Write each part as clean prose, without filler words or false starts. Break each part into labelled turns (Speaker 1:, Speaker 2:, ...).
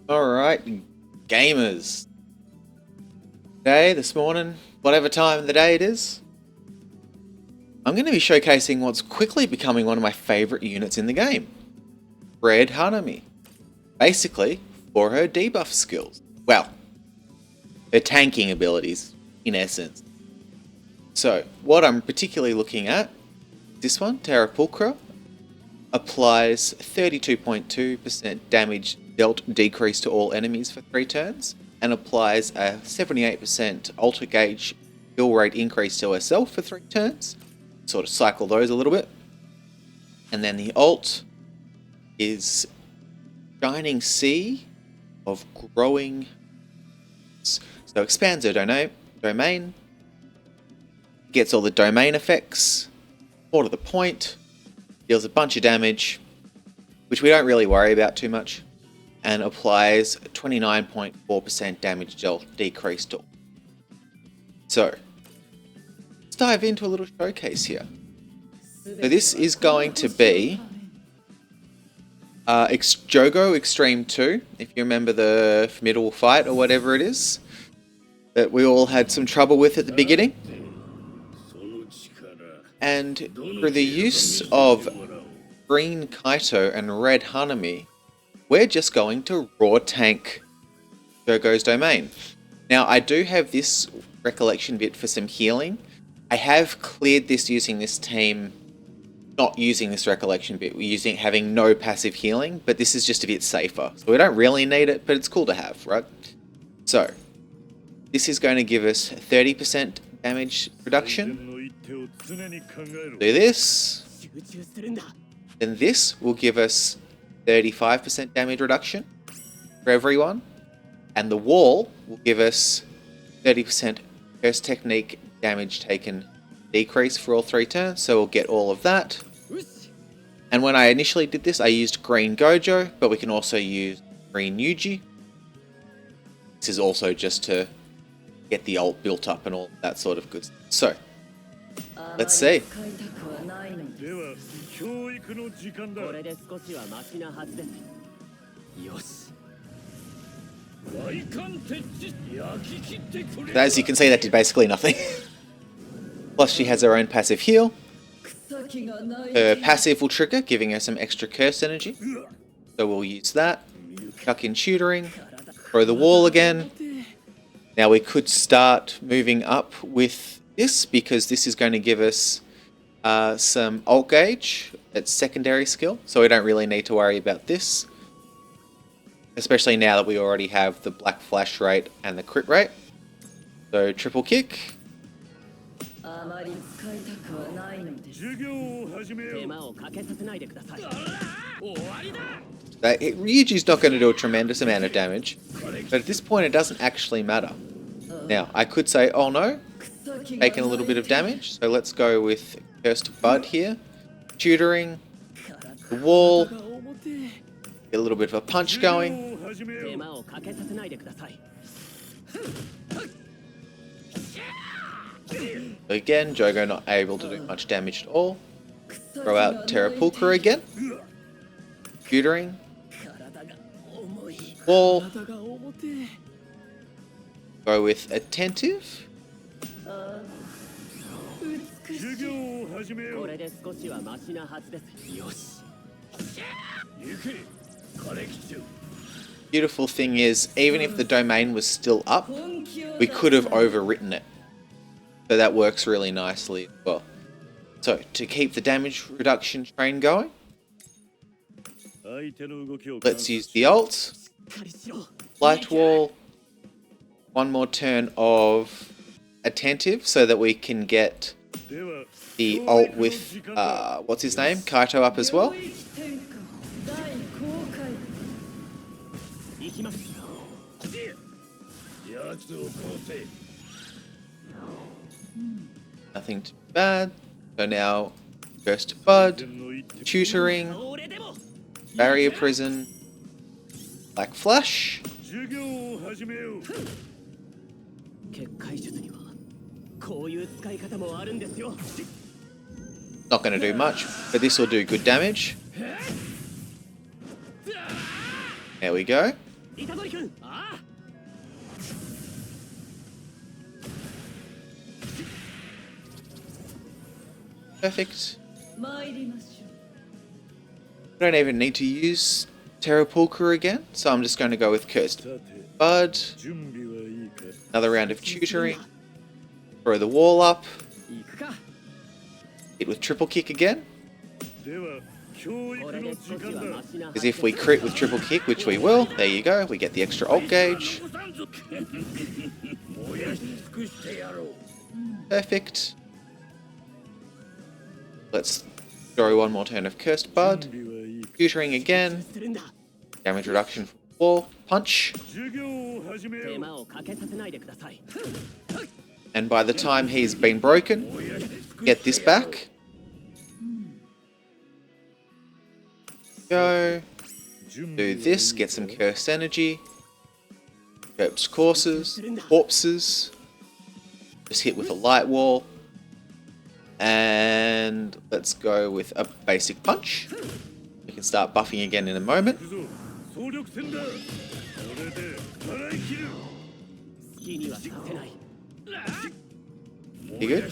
Speaker 1: Alright, gamers. Today, this morning, whatever time of the day it is, I'm going to be showcasing what's quickly becoming one of my favourite units in the game. Red Hanami. Basically, for her debuff skills. Well, her tanking abilities, in essence. So, what I'm particularly looking at, this one, Terra Pulchra, applies 32.2% damage dealt decrease to all enemies for 3 turns, and applies a 78% alter gauge heal rate increase to herself for 3 turns. Sort of cycle those a little bit. And then the ult is Shining Sea of Growing. So expands her domain, gets all the domain effects, more to the point, deals a bunch of damage, which we don't really worry about too much, and applies 29.4% damage dealt decrease to all. So, let's dive into a little showcase here. So this is going to be Jogo Extreme 2, if you remember the middle fight or whatever it is, that we all had some trouble with at the beginning. And through the use of green Kaito and red Hanami, we're just going to raw tank Jogo's domain. Now, I do have this recollection bit for some healing. I have cleared this using this team, not using this recollection bit, we're having no passive healing, but this is just a bit safer. So we don't really need it, but it's cool to have, right? So, this is going to give us 30% damage reduction. Do this. Then this will give us 35% damage reduction for everyone. And the wall will give us 30% curse technique damage taken decrease for all 3 turns. So we'll get all of that. And when I initially did this, I used green Gojo, but we can also use green Yuji. This is also just to get the ult built up and all that sort of good stuff. So, let's see. As you can see, that did basically nothing. Plus she has her own passive heal. Her passive will trigger, giving her some extra curse energy. So we'll use that. Chuck in tutoring. Throw the wall again. Now we could start moving up with this, because this is going to give us some ult gauge. It's secondary skill, so we don't really need to worry about this. Especially now that we already have the black flash rate and the crit rate. So triple kick. Ryuji's not going to do a tremendous amount of damage, but at this point it doesn't actually matter. Now, I could say, oh no, taking a little bit of damage, so let's go with Cursed Bud here. Tutoring, the wall, get a little bit of a punch going. Again, Jogo not able to do much damage at all. Throw out Terra Pulchra again. Tutoring. Wall. Go with Attentive. Beautiful thing is, even if the domain was still up, we could have overwritten it. So that works really nicely as well. So, to keep the damage reduction train going, let's use the ult. Light wall. One more turn of Attentive so that we can get the ult with, what's his name? Kaito up as well. Nothing too bad. So now, Cursed Bud, Tutoring, Barrier Prison, Black Flash. Not going to do much, but this will do good damage. There we go. Perfect. I don't even need to use Terrapulcra again, so I'm just going to go with Cursed Bud. Another round of tutoring. Throw the wall up. Hit with triple kick again. Because if we crit with triple kick, which we will, there you go, we get the extra ult gauge. Perfect. Let's throw one more turn of Cursed Bud. Tutoring again. Damage reduction from wall. Punch. And by the time he's been broken, get this back. Go. Do this, get some cursed energy. Cursed corpses. Just hit with a light wall. And let's go with a basic punch. We can start buffing again in a moment. You good?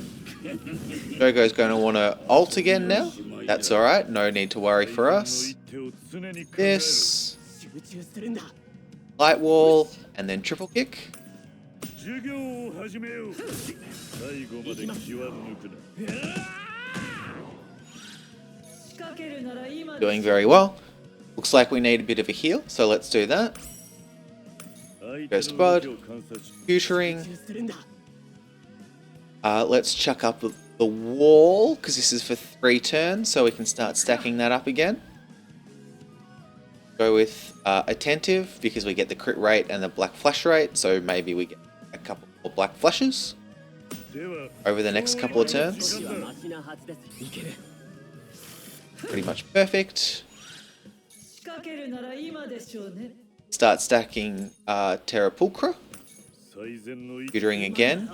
Speaker 1: Jogo's going to want to ult again now. That's alright, no need to worry for us. This. Light wall, and then triple kick. Doing very well. Looks like we need a bit of a heal, so let's do that. Ghost Bud. Tutoring. Let's chuck up the wall, because this is for 3 turns, so we can start stacking that up again. Go with Attentive, because we get the crit rate and the black flash rate, so maybe we get a couple more black flashes over the next couple of turns. Pretty much perfect. Start stacking Terrapulcra. Tutoring again.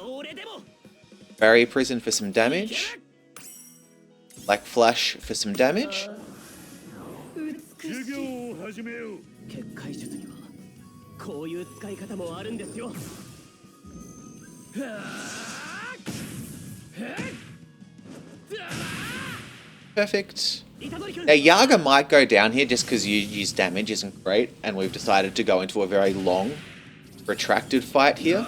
Speaker 1: Barrier Prison for some damage. Black Flash for some damage. Perfect. Now Yaga might go down here just because you use damage isn't great, and we've decided to go into a very long, protracted fight here.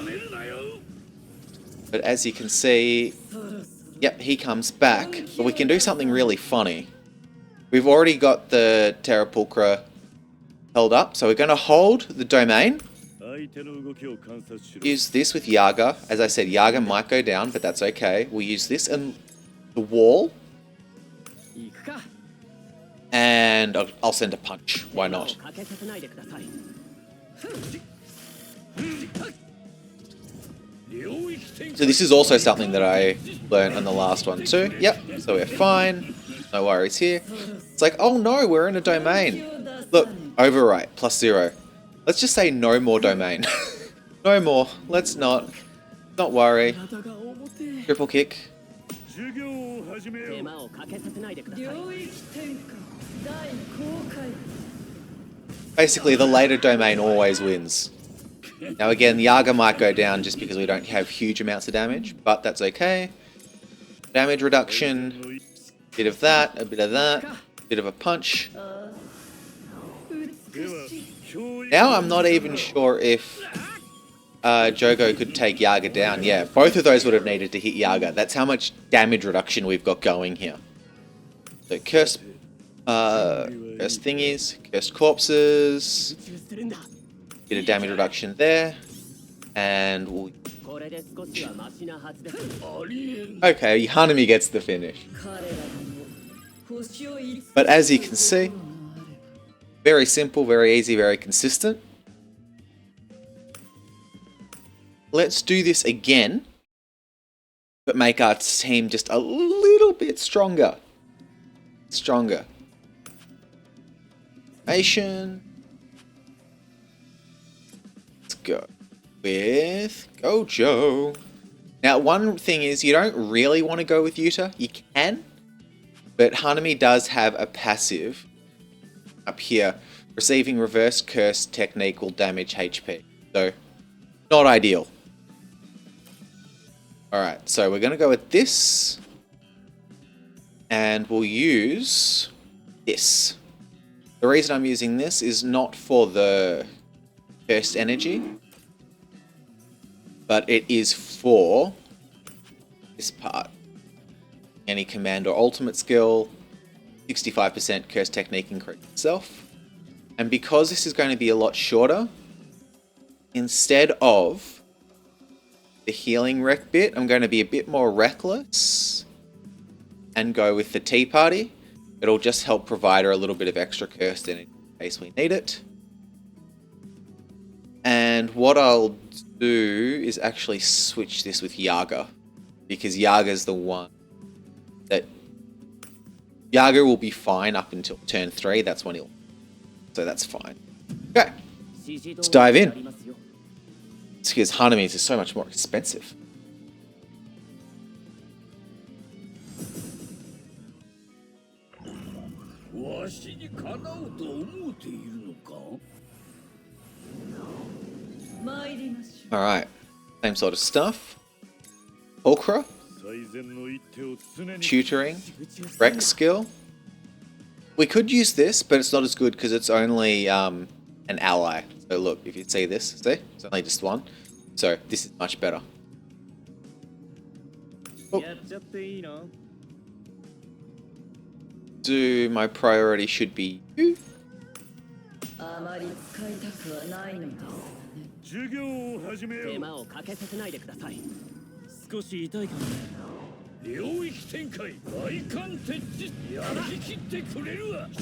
Speaker 1: But as you can see, yep, he comes back. But we can do something really funny. We've already got the Terrapulcra held up, so we're going to hold the domain. Use this with Yaga. As I said, Yaga might go down, but that's okay. We'll use this and the wall. And I'll send a punch. Why not? So this is also something that I learned on the last one too. Yep, so we're fine. No worries here. It's like, oh no, we're in a domain. Look, overwrite, +0. Let's just say no more domain. No more. Let's not worry. Triple kick. Basically, the later domain always wins. Now again, Yaga might go down just because we don't have huge amounts of damage, but that's okay. Damage reduction, bit of that, a bit of that, bit of a punch. Now I'm not even sure if Jogo could take Yaga down. Yeah, both of those would have needed to hit Yaga. That's how much damage reduction we've got going here. So cursed thingies, cursed corpses, bit of damage reduction there, and we'll... Okay, Hanami gets the finish. But as you can see, very simple, very easy, very consistent. Let's do this again, but make our team just a little bit stronger. Nation. Let's go with Gojo. Now, one thing is you don't really want to go with Yuta. You can, but Hanami does have a passive up here Receiving reverse curse technique will damage HP. So, not ideal. Alright, so we're going to go with this. And we'll use this. The reason I'm using this is not for the cursed energy, but it is for this part. Any command or ultimate skill, 65% curse technique increase itself. And because this is going to be a lot shorter, instead of the healing wreck bit, I'm going to be a bit more reckless and go with the tea party. It'll just help provide her a little bit of extra cursed energy in case we need it. And what I'll do is actually switch this with Yaga, because Yaga's the one that Yaga will be fine up until turn 3. That's when he'll. So that's fine. Okay, let's dive in. It's because Hanami's is so much more expensive. Alright, same sort of stuff. Okra, tutoring, wreck skill. We could use this, but it's not as good because it's only an ally. So look, if you see this, see? It's only just one. So this is much better. Oh. Do my priority should be you?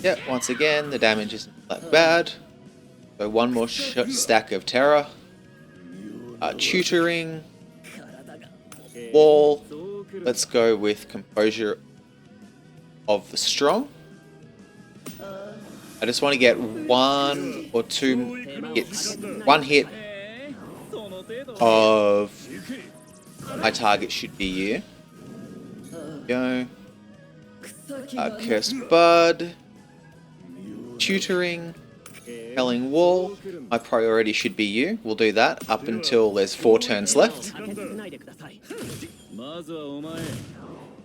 Speaker 1: Yeah, once again, the damage isn't that bad. So one more stack of terror. Tutoring. Wall. Let's go with composure of the strong. I just want to get 1 or 2 hits. 1 hit of my target should be you. Go. Cursed Bud. Tutoring. Compelling Wall. My priority should be you. We'll do that up until there's 4 turns left.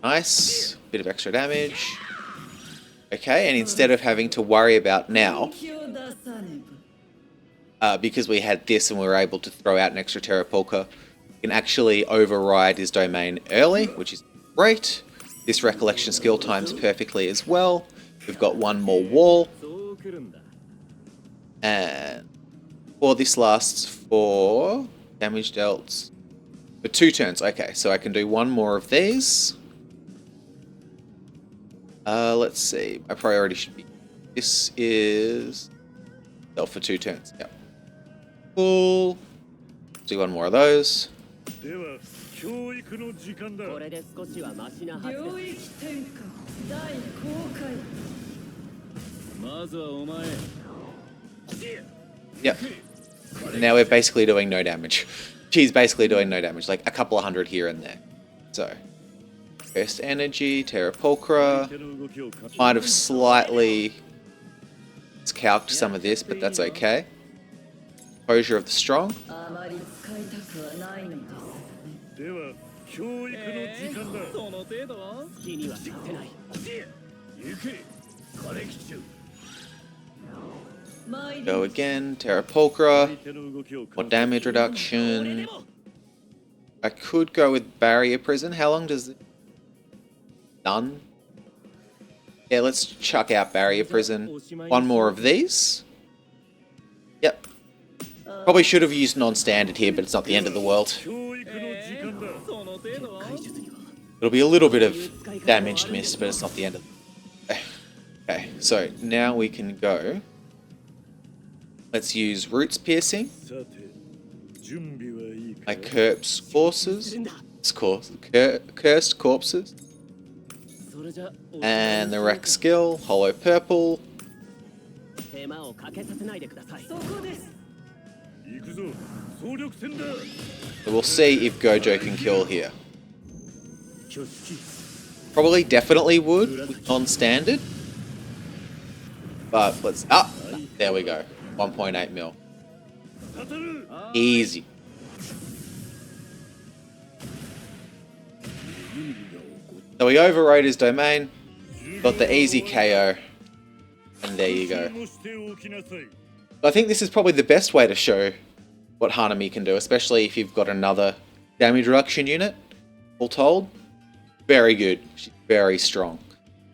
Speaker 1: Nice. Bit of extra damage. Okay, and instead of having to worry about now, because we had this and we were able to throw out an extra Terra Polka, we can actually override his domain early, which is great. This recollection skill times perfectly as well. We've got 1 more wall. And this lasts for damage dealt for 2 turns. Okay, so I can do 1 more of these. Let's see. My priority should be. This is dealt for 2 turns. Yep. Cool. Do 1 more of those. Yep. Now we're basically doing no damage. She's basically doing no damage, like a couple of hundred here and there. So, first energy, Terra Pulchra. Might have slightly calced some of this, but that's okay. Composure of the strong. Go again, Terra Pulchra. More damage reduction. I could go with Barrier Prison. How long does it... Done? Yeah, let's chuck out Barrier Prison. 1 more of these. Yep. Probably should have used non-standard here, but it's not the end of the world. It'll be a little bit of damaged mist, but it's not the end of the... Okay, so now we can go. Let's use Roots Piercing. My Cursed Forces. Cursed Corpses. And the Wreck skill, Hollow Purple. So we'll see if Gojo can kill here. Probably definitely would with non-standard. But let's... There we go. 1.8 mil. Easy. So we overrode his domain, got the easy KO, and there you go. I think this is probably the best way to show what Hanami can do, especially if you've got another damage reduction unit, all told. Very good. She's very strong.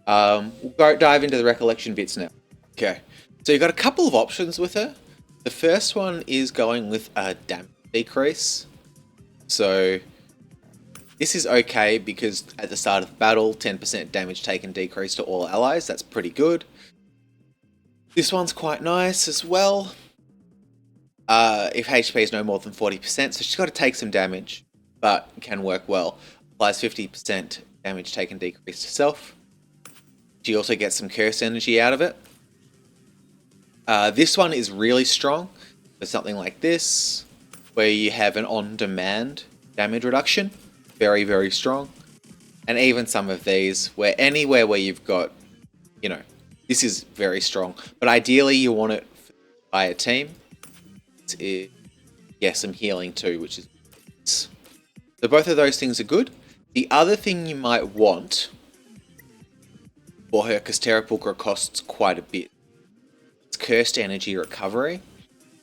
Speaker 1: We'll go dive into the recollection bits now. Okay, so you've got a couple of options with her. The first one is going with a damage decrease. So this is okay because at the start of the battle, 10% damage taken decrease to all allies. That's pretty good. This one's quite nice as well. If HP is no more than 40%, so she's got to take some damage, but can work well. Applies 50% damage taken decrease to self. She also gets some curse energy out of it. This one is really strong for something like this, where you have an on-demand damage reduction. Very, very strong. And even some of these, where anywhere where you've got, you know, this is very strong. But ideally you want it by a team. Yeah, some healing too, which is... So both of those things are good. The other thing you might want for her, because Terra Pulchra costs quite a bit, it's Cursed Energy Recovery.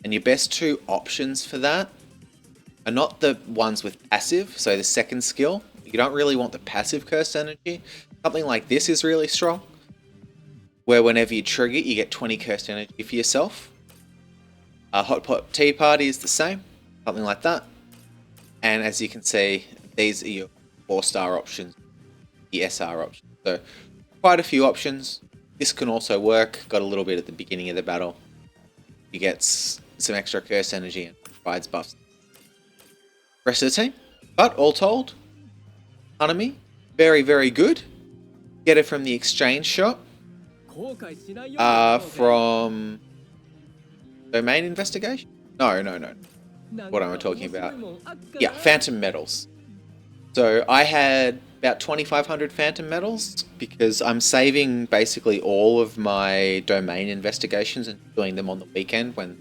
Speaker 1: And your best two options for that are not the ones with passive, so the second skill. You don't really want the passive Cursed Energy. Something like this is really strong, where whenever you trigger it, you get 20 Cursed Energy for yourself. Hot Pot Tea Party is the same, something like that. And as you can see, these are your 4-star options, the SR options. So quite a few options. This can also work. Got a little bit at the beginning of the battle. You get some extra curse energy and provides buffs. Rest of the team. But all told, Hanami, very, very good. Get it from the exchange shop. From Domain Investigation? No. What am I talking about? Yeah, Phantom Metals. So I had about 2,500 Phantom Metals because I'm saving basically all of my Domain Investigations and doing them on the weekend when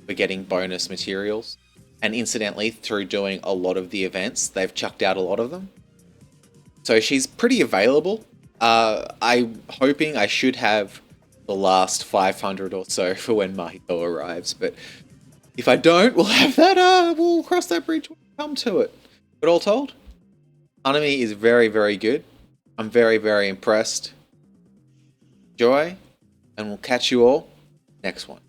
Speaker 1: we're getting bonus materials. And incidentally, through doing a lot of the events, they've chucked out a lot of them. So she's pretty available. I'm hoping I should have the last 500 or so for when Mahito arrives, but if I don't, we'll have that, we'll cross that bridge when we come to it. But all told, Hanami is very, very good. I'm very, very impressed. Enjoy, and we'll catch you all next one.